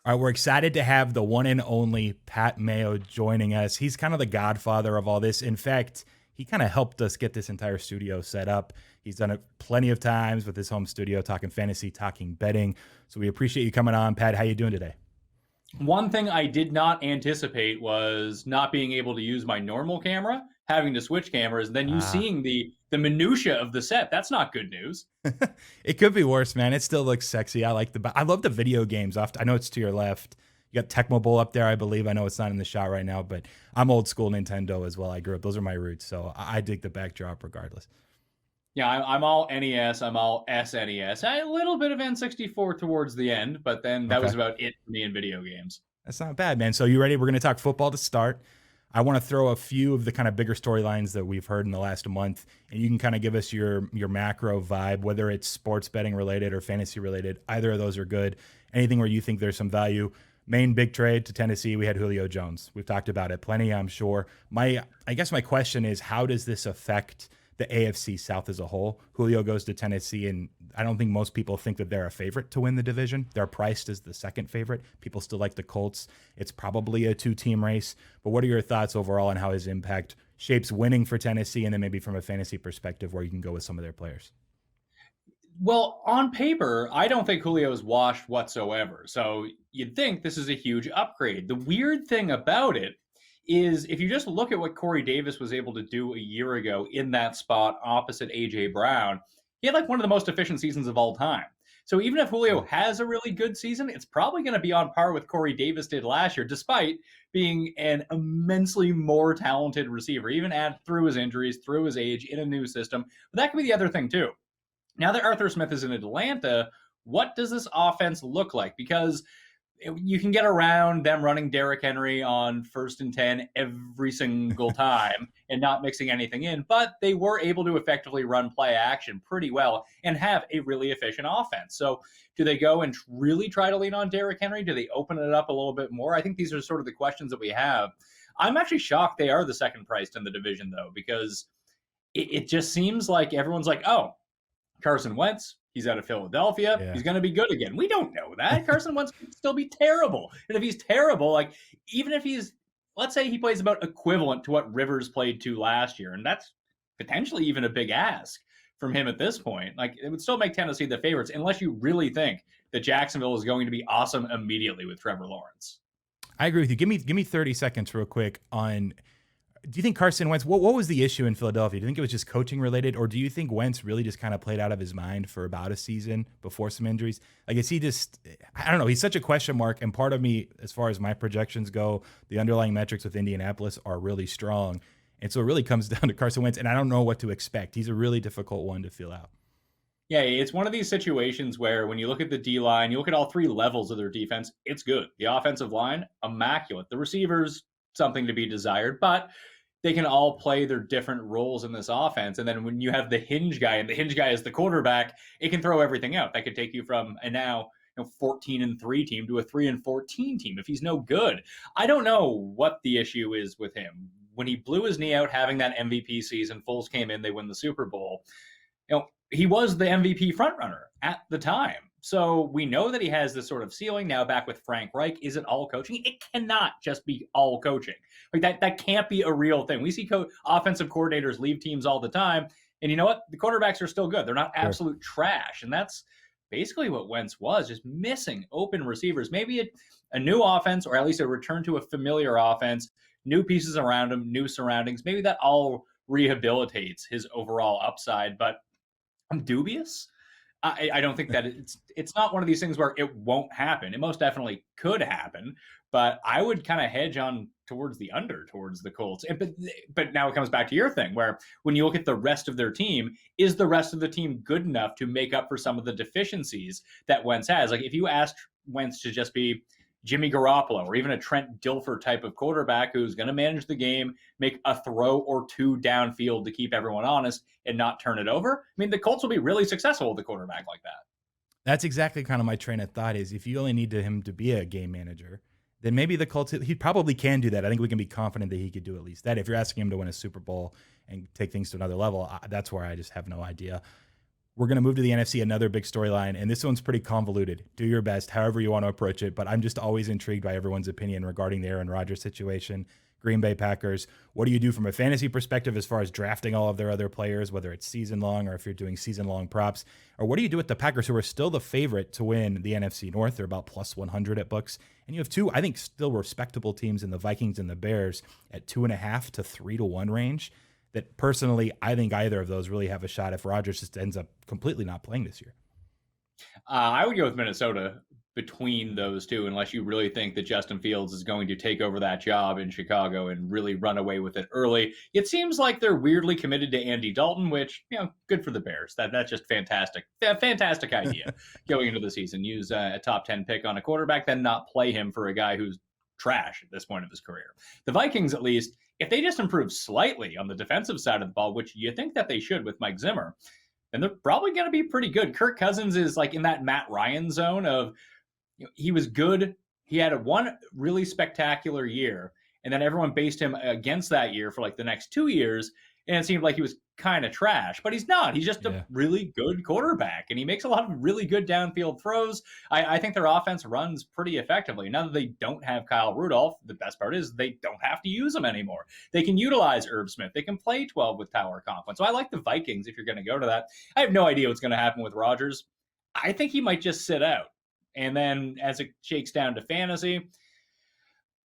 All right, we're excited to have the one and only Pat Mayo joining us. He's kind of the godfather of all this. In fact, he kind of helped us get this entire studio set up. He's done it plenty of times with his home studio, talking fantasy, talking betting. So we appreciate you coming on, Pat. How you doing today? One thing I did not anticipate was not being able to use my normal camera, having to switch cameras, and then you Ah, seeing the minutia of the set. That's not good news. it could be worse, man. It still looks sexy. I love the video games. I know it's to your left. You got Tecmo Bowl up there, I believe. I know it's not in the shot right now, but I'm old school Nintendo as well. I grew up. Those are my roots, so I dig the backdrop regardless. Yeah, I'm all NES, I'm all SNES. A little bit of N64 towards the end, but then that Okay. was about it for me in video games. That's not bad, man. So you ready? We're going to talk football to start. I want to throw a few of the kind of bigger storylines that we've heard in the last month, and you can kind of give us your macro vibe, whether it's sports betting related or fantasy related. Either of those are good. Anything where you think there's some value. Main big trade to Tennessee, we had Julio Jones. We've talked about it plenty, I'm sure. I guess my question is, how does this affect the AFC South as a whole? Julio goes to Tennessee, and I don't think most people think that they're a favorite to win the division. They're priced as the second favorite. People still like the Colts. It's probably a two-team race. But what are your thoughts overall on how his impact shapes winning for Tennessee, and then maybe from a fantasy perspective where you can go with some of their players? Well, on paper, I don't think Julio is washed whatsoever. So you'd think this is a huge upgrade. The weird thing about it is if you just look at what Corey Davis was able to do a year ago in that spot opposite AJ Brown, he had like one of the most efficient seasons of all time. So even if Julio has a really good season, it's probably going to be on par with Corey Davis did last year, despite being an immensely more talented receiver, even add through his injuries, through his age, in a new system. But that could be the other thing too. Now that Arthur Smith is in Atlanta, what does this offense look like? Because you can get around them running Derrick Henry on 1st and 10 every single time and not mixing anything in, but they were able to effectively run play action pretty well and have a really efficient offense. So do they go and really try to lean on Derrick Henry? Do they open it up a little bit more? I think these are sort of the questions that we have. I'm actually shocked they are the second priced in the division, though, because it just seems like everyone's like, oh, Carson Wentz, he's out of Philadelphia. Yeah. He's going to be good again. We don't know that. Carson Wentz could still be terrible. And if he's terrible, like even if he's, let's say he plays about equivalent to what Rivers played to last year, and that's potentially even a big ask from him at this point. Like it would still make Tennessee the favorites unless you really think that Jacksonville is going to be awesome immediately with Trevor Lawrence. I agree with you. Give me 30 seconds real quick on, do you think Carson Wentz, what was the issue in Philadelphia? Do you think it was just coaching related, or do you think Wentz really just kind of played out of his mind for about a season before some injuries? Like, is he just, I don't know, he's such a question mark. And part of me, as far as my projections go, the underlying metrics with Indianapolis are really strong. And so it really comes down to Carson Wentz, and I don't know what to expect. He's a really difficult one to feel out. Yeah, it's one of these situations where when you look at the D line, you look at all three levels of their defense, it's good. The offensive line, immaculate. The receivers, something to be desired, but they can all play their different roles in this offense. And then when you have the hinge guy, and the hinge guy is the quarterback, it can throw everything out. That could take you from a now 14-3 team to a 3-14 team if he's no good. I don't know what the issue is with him. When he blew his knee out having that MVP season, Foles came in, they win the Super Bowl. He was the MVP frontrunner at the time. So we know that he has this sort of ceiling now back with Frank Reich. Is it all coaching? It cannot just be all coaching. Like that can't be a real thing. We see offensive coordinators leave teams all the time. And you know what? The quarterbacks are still good. They're not Sure. absolute trash. And that's basically what Wentz was, just missing open receivers. Maybe a new offense, or at least a return to a familiar offense, new pieces around him, new surroundings. Maybe that all rehabilitates his overall upside. But I'm dubious. I don't think that it's not one of these things where it won't happen. It most definitely could happen, but I would kind of hedge on towards the under towards the Colts. But now it comes back to your thing where when you look at the rest of their team, is the rest of the team good enough to make up for some of the deficiencies that Wentz has? Like if you asked Wentz to just be Jimmy Garoppolo or even a Trent Dilfer type of quarterback who's going to manage the game, make a throw or two downfield to keep everyone honest and not turn it over. I mean, the Colts will be really successful with a quarterback like that. That's exactly kind of my train of thought is if you only need him to be a game manager, then maybe the Colts, he probably can do that. I think we can be confident that he could do at least that. If you're asking him to win a Super Bowl and take things to another level, that's where I just have no idea. We're going to move to the NFC, another big storyline, and this one's pretty convoluted. Do your best, however you want to approach it, but I'm just always intrigued by everyone's opinion regarding the Aaron Rodgers situation. Green Bay Packers, what do you do from a fantasy perspective as far as drafting all of their other players, whether it's season long or if you're doing season long props? Or what do you do with the Packers, who are still the favorite to win the NFC North? They're about plus 100 at books. And you have two, I think, still respectable teams in the Vikings and the Bears at 2.5 to 3 to 1 range. That personally, I think either of those really have a shot if Rodgers just ends up completely not playing this year. I would go with Minnesota between those two, unless you really think that Justin Fields is going to take over that job in Chicago and really run away with it early. It seems like they're weirdly committed to Andy Dalton, which, good for the Bears. That's just fantastic. Fantastic idea going into the season. Use a top 10 pick on a quarterback, then not play him for a guy who's trash at this point of his career. The Vikings, at least, if they just improve slightly on the defensive side of the ball, which you think that they should with Mike Zimmer, then they're probably going to be pretty good. Kirk Cousins is like in that Matt Ryan zone of, he was good. He had one really spectacular year, and then everyone based him against that year for like the next 2 years, and it seemed like he was kind of trash, but he's not. He's just a really good quarterback, and he makes a lot of really good downfield throws. I think their offense runs pretty effectively. Now that they don't have Kyle Rudolph, the best part is they don't have to use him anymore. They can utilize Irv Smith. They can play 12 with Tyler Conklin. So I like the Vikings if you're going to go to that. I have no idea what's going to happen with Rodgers. I think he might just sit out. And then as it shakes down to fantasy,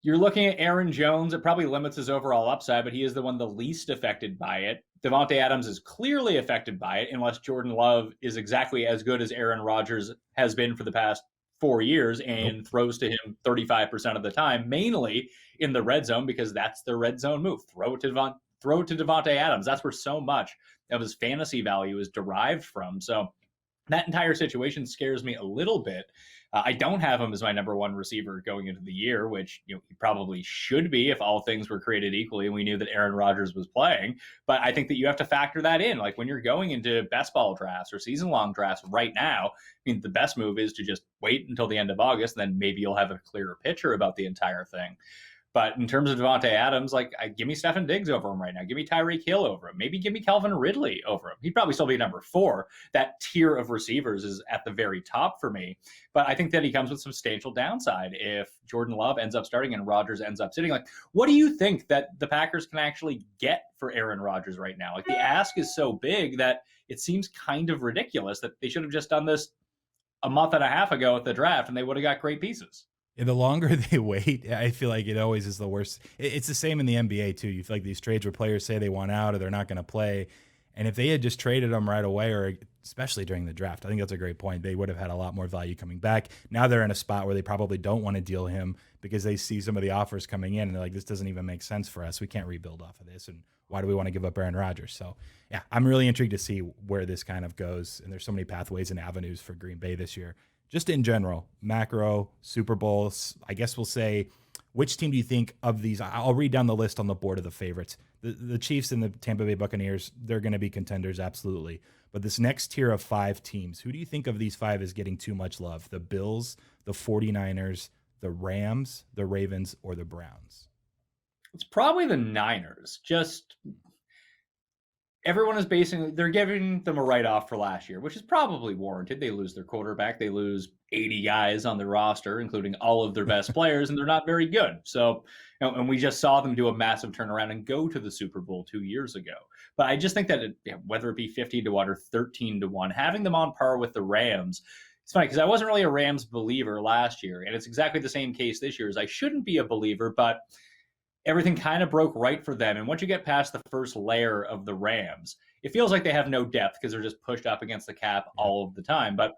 you're looking at Aaron Jones. It probably limits his overall upside, but he is the one the least affected by it. Devontae Adams is clearly affected by it, unless Jordan Love is exactly as good as Aaron Rodgers has been for the past 4 years and throws to him 35% of the time, mainly in the red zone, because that's the red zone move. Throw to Devontae Adams. That's where so much of his fantasy value is derived from. So that entire situation scares me a little bit. I don't have him as my number one receiver going into the year, which he probably should be if all things were created equally and we knew that Aaron Rodgers was playing. But I think that you have to factor that in. Like when you're going into best ball drafts or season-long drafts right now, I mean, the best move is to just wait until the end of August, and then maybe you'll have a clearer picture about the entire thing. But in terms of Devontae Adams, give me Stefon Diggs over him right now. Give me Tyreek Hill over him. Maybe give me Calvin Ridley over him. He'd probably still be number 4. That tier of receivers is at the very top for me. But I think that he comes with substantial downside if Jordan Love ends up starting and Rodgers ends up sitting. What do you think that the Packers can actually get for Aaron Rodgers right now? The ask is so big that it seems kind of ridiculous that they should have just done this a month and a half ago at the draft and they would have got great pieces. And the longer they wait, I feel like it always is the worst. It's the same in the NBA too. You feel like these trades where players say they want out or they're not going to play. And if they had just traded them right away, or especially during the draft, I think that's a great point. They would have had a lot more value coming back. Now they're in a spot where they probably don't want to deal him because they see some of the offers coming in and they're like, this doesn't even make sense for us. We can't rebuild off of this. And why do we want to give up Aaron Rodgers? So yeah, I'm really intrigued to see where this kind of goes. And there's so many pathways and avenues for Green Bay this year. Just in general, macro, Super Bowls, I guess we'll say, which team do you think of these? I'll read down the list on the board of the favorites. The Chiefs and the Tampa Bay Buccaneers, they're going to be contenders, absolutely. But this next tier of 5 teams, who do you think of these 5 as getting too much love? The Bills, the 49ers, the Rams, the Ravens, or the Browns? It's probably the Niners. Just everyone is they're giving them a write-off for last year, which is probably warranted. They lose their quarterback. They lose 80 guys on the roster, including all of their best players, and they're not very good. So, and we just saw them do a massive turnaround and go to the Super Bowl 2 years ago. But I just think that whether it be 15 to 1 or 13 to 1, having them on par with the Rams, it's funny because I wasn't really a Rams believer last year, and it's exactly the same case this year. As I shouldn't be a believer, but everything kind of broke right for them. And once you get past the first layer of the Rams, it feels like they have no depth because they're just pushed up against the cap all of the time. But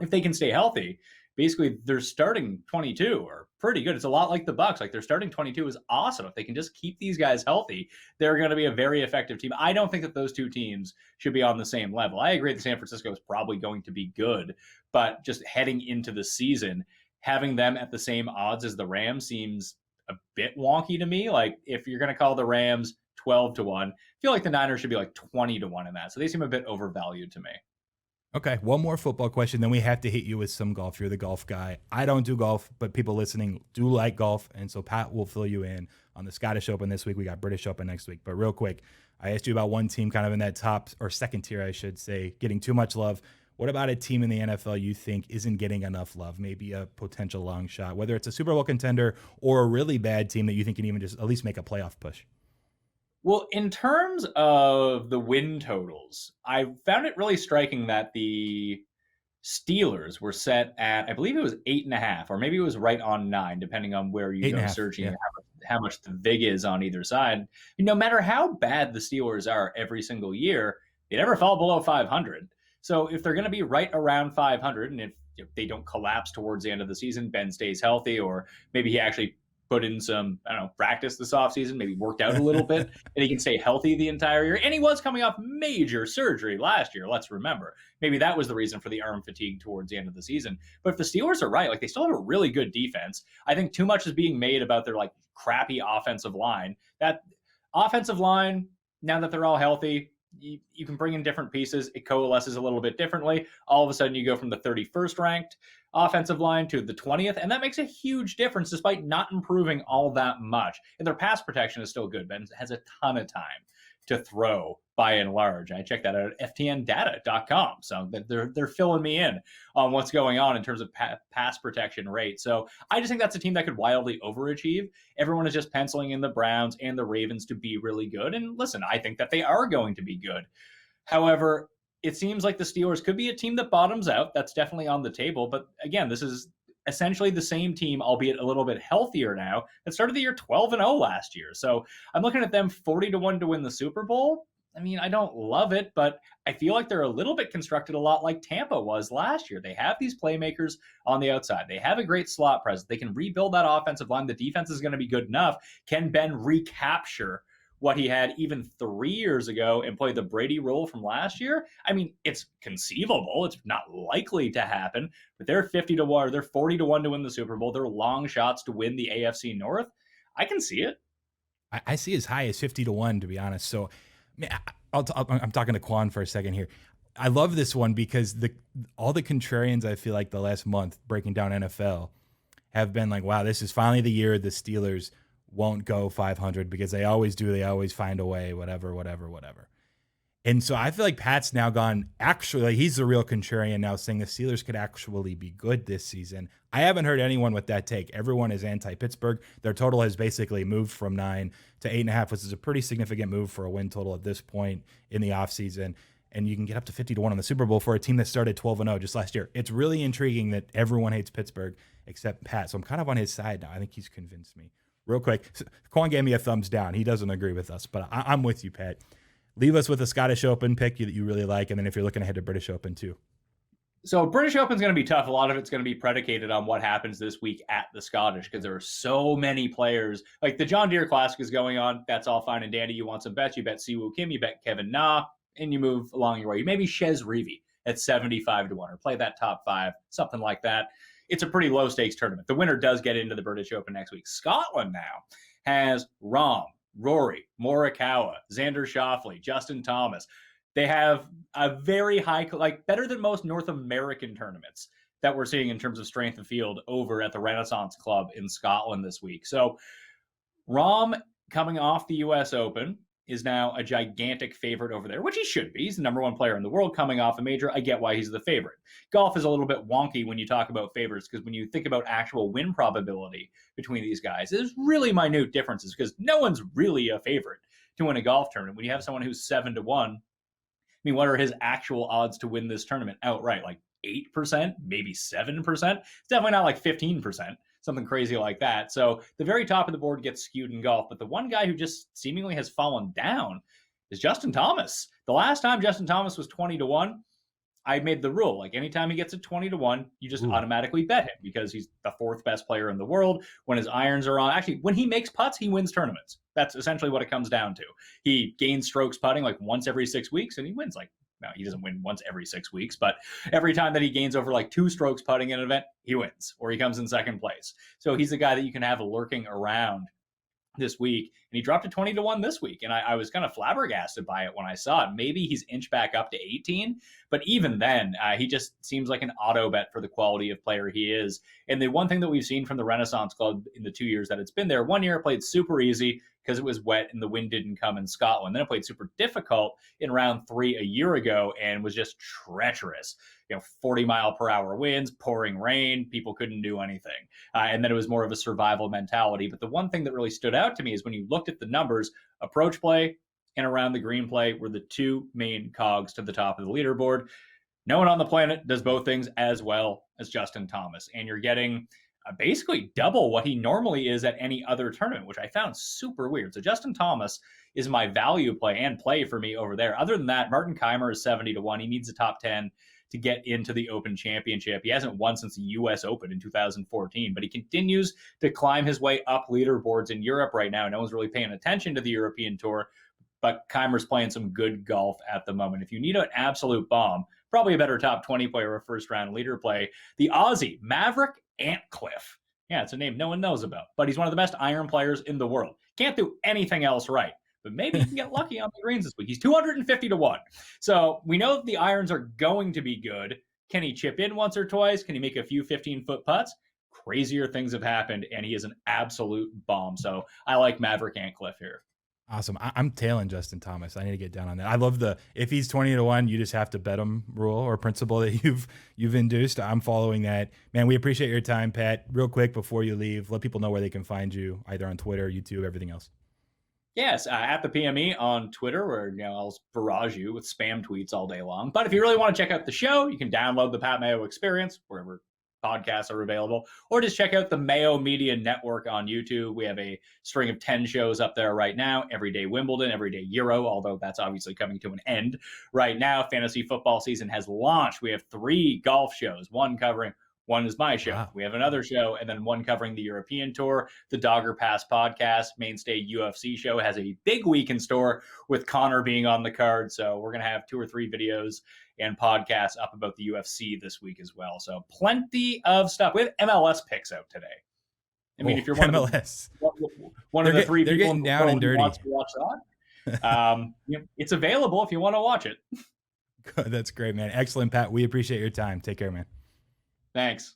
if they can stay healthy, basically their starting 22 are pretty good. It's a lot like the Bucs. Like their starting 22 is awesome. If they can just keep these guys healthy, they're going to be a very effective team. I don't think that those two teams should be on the same level. I agree that San Francisco is probably going to be good, but just heading into the season, having them at the same odds as the Rams seems a bit wonky to me. Like if you're going to call the Rams 12 to 1, I feel like the Niners should be like 20 to 1 in that. So they seem a bit overvalued to me. Okay, one more football question, then we have to hit you with some golf. You're the golf guy. I don't do golf, but people listening do like golf, and so Pat will fill you in on the Scottish Open this week. We got British Open next week. But real quick, I asked you about one team kind of in that top or second tier, I should say, getting too much love. What about a team in the NFL you think isn't getting enough love? Maybe a potential long shot, whether it's a Super Bowl contender or a really bad team that you think can even just at least make a playoff push. Well, in terms of the win totals, I found it really striking that the Steelers were set at, I believe it was 8.5, or maybe it was right on 9, depending on where you Eight and a go half. searching Yeah. how much the VIG is on either side. No matter how bad the Steelers are every single year, they never fall below 500. So if they're going to be right around 500, and if they don't collapse towards the end of the season, Ben stays healthy, or maybe he actually put in some, I don't know, practice this offseason, maybe worked out a little bit, and he can stay healthy the entire year. And he was coming off major surgery last year, let's remember. Maybe that was the reason for the arm fatigue towards the end of the season. But if the Steelers are right, like they still have a really good defense. I think too much is being made about their like crappy offensive line. That offensive line, now that they're all healthy, you can bring in different pieces. It coalesces a little bit differently. All of a sudden, you go from the 31st ranked offensive line to the 20th, and that makes a huge difference despite not improving all that much. And their pass protection is still good. Ben has a ton of time to throw by and large. I checked that out at ftndata.com. So they're filling me in on what's going on in terms of pass protection rate. So I just think that's a team that could wildly overachieve. Everyone is just penciling in the Browns and the Ravens to be really good. And listen, I think that they are going to be good. However, it seems like the Steelers could be a team that bottoms out. That's definitely on the table. But again, this is essentially the same team, albeit a little bit healthier now, that started the year 12-0 last year. So I'm looking at them 40-1 to win the Super Bowl. I mean, I don't love it, but I feel like they're a little bit constructed a lot like Tampa was last year. They have these playmakers on the outside. They have a great slot presence. They can rebuild that offensive line. The defense is going to be good enough. Can Ben recapture what he had even 3 years ago and play the Brady role from last year? I mean, it's conceivable. It's not likely to happen, but they're 50-1, or they're 40-1 to win the Super Bowl. They're long shots to win the AFC North. I can see it. I see as high as 50-1, to be honest. So, man, I'm talking to Quan for a second here. I love this one because all the contrarians, I feel like the last month breaking down NFL have been like, wow, this is finally the year the Steelers won't go 500 because they always do. They always find a way, whatever. And so I feel like Pat's now gone, actually, like he's the real contrarian now, saying the Steelers could actually be good this season. I haven't heard anyone with that take. Everyone is anti-Pittsburgh. Their total has basically moved from 9 to 8.5, which is a pretty significant move for a win total at this point in the offseason. And you can get up to 50-1 on the Super Bowl for a team that started 12-0 just last year. It's really intriguing that everyone hates Pittsburgh except Pat. So I'm kind of on his side now. I think he's convinced me. Real quick, Quan gave me a thumbs down. He doesn't agree with us, but I'm with you, Pat. Leave us with a Scottish Open pick that you really like, and then if you're looking ahead to British Open too. So British Open's going to be tough. A lot of it's going to be predicated on what happens this week at the Scottish, because there are so many players. Like the John Deere Classic is going on. That's all fine and dandy. You want some bets. You bet Siwoo Kim. You bet Kevin Na, and you move along your way. You maybe Shez Reavie at 75-1, or play that top 5, something like that. It's a pretty low stakes tournament. The winner does get into the British Open next week. Scotland now has Rahm, Rory, Morikawa, Xander Schauffele, Justin Thomas. They have a very high, like better than most North American tournaments that we're seeing in terms of strength of field over at the Renaissance Club in Scotland this week. So Rahm, coming off the U.S. Open, is now a gigantic favorite over there, which he should be. He's the number 1 player in the world coming off a major. I get why he's the favorite. Golf is a little bit wonky when you talk about favorites, because when you think about actual win probability between these guys, there's really minute differences because no one's really a favorite to win a golf tournament. When you have someone who's 7-1, I mean, what are his actual odds to win this tournament outright? Like 8%, maybe 7%. It's definitely not like 15%. Something crazy like that. So the very top of the board gets skewed in golf, but the one guy who just seemingly has fallen down is Justin Thomas. The last time Justin Thomas was 20-1, I made the rule. Like anytime he gets a 20-1, you just automatically bet him because he's the 4th best player in the world. When his irons are on, actually, when he makes putts, he wins tournaments. That's essentially what it comes down to. He gains strokes putting like once every 6 weeks, and he wins like, no, he doesn't win once every 6 weeks, but every time that he gains over like 2 strokes putting in an event, he wins, or he comes in second place. So he's the guy that you can have lurking around this week, and he dropped to 20-1 this week. And I was kind of flabbergasted by it when I saw it. Maybe he's inched back up to 18, but even then, he just seems like an auto bet for the quality of player he is. And the one thing that we've seen from the Renaissance Club in the 2 years that it's been there, 1 year it played super easy because it was wet and the wind didn't come in Scotland. Then it played super difficult in round 3 a year ago and was just treacherous. 40-mile-per-hour winds, pouring rain, people couldn't do anything. And then it was more of a survival mentality. But the one thing that really stood out to me is when you looked at the numbers, approach play and around the green play were the two main cogs to the top of the leaderboard. No one on the planet does both things as well as Justin Thomas. And you're getting basically double what he normally is at any other tournament, which I found super weird. So Justin Thomas is my value play and play for me over there. Other than that, Martin Keimer is 70-1. He needs a top 10 to get into the Open Championship. He hasn't won since the U.S. Open in 2014, but he continues to climb his way up leaderboards in Europe right now. No one's really paying attention to the European Tour, but Keimer's playing some good golf at the moment. If you need an absolute bomb, probably a better top 20 player or first-round leader play, the Aussie, Maverick Antcliffe. Yeah, it's a name no one knows about, but he's one of the best iron players in the world. Can't do anything else right. But maybe he can get lucky on the greens this week. He's 250-1. So we know that the irons are going to be good. Can he chip in once or twice? Can he make a few 15-foot putts? Crazier things have happened, and he is an absolute bomb. So I like Maverick Antcliffe here. Awesome. I'm tailing Justin Thomas. I need to get down on that. I love the if he's 20-1, you just have to bet him rule or principle that you've induced. I'm following that. Man, we appreciate your time, Pat. Real quick before you leave, let people know where they can find you, either on Twitter, YouTube, everything else. Yes, at the PME on Twitter, where I'll barrage you with spam tweets all day long. But if you really want to check out the show, you can download the Pat Mayo Experience wherever podcasts are available, or just check out the Mayo Media Network on YouTube. We have a string of 10 shows up there right now. Everyday Wimbledon, Everyday Euro, although that's obviously coming to an end right now. Fantasy football season has launched. We have 3 golf shows, one is my show. Wow. We have another show, and then one covering the European Tour. The Dogger Pass podcast, mainstay UFC show, has a big week in store with Connor being on the card. So we're going to have 2 or 3 videos and podcasts up about the UFC this week as well. So plenty of stuff. We have MLS picks out today. I mean, if you're one MLS. Of the 3 they're people getting down and dirty. Wants to watch that, it's available if you want to watch it. That's great, man. Excellent, Pat. We appreciate your time. Take care, man. Thanks.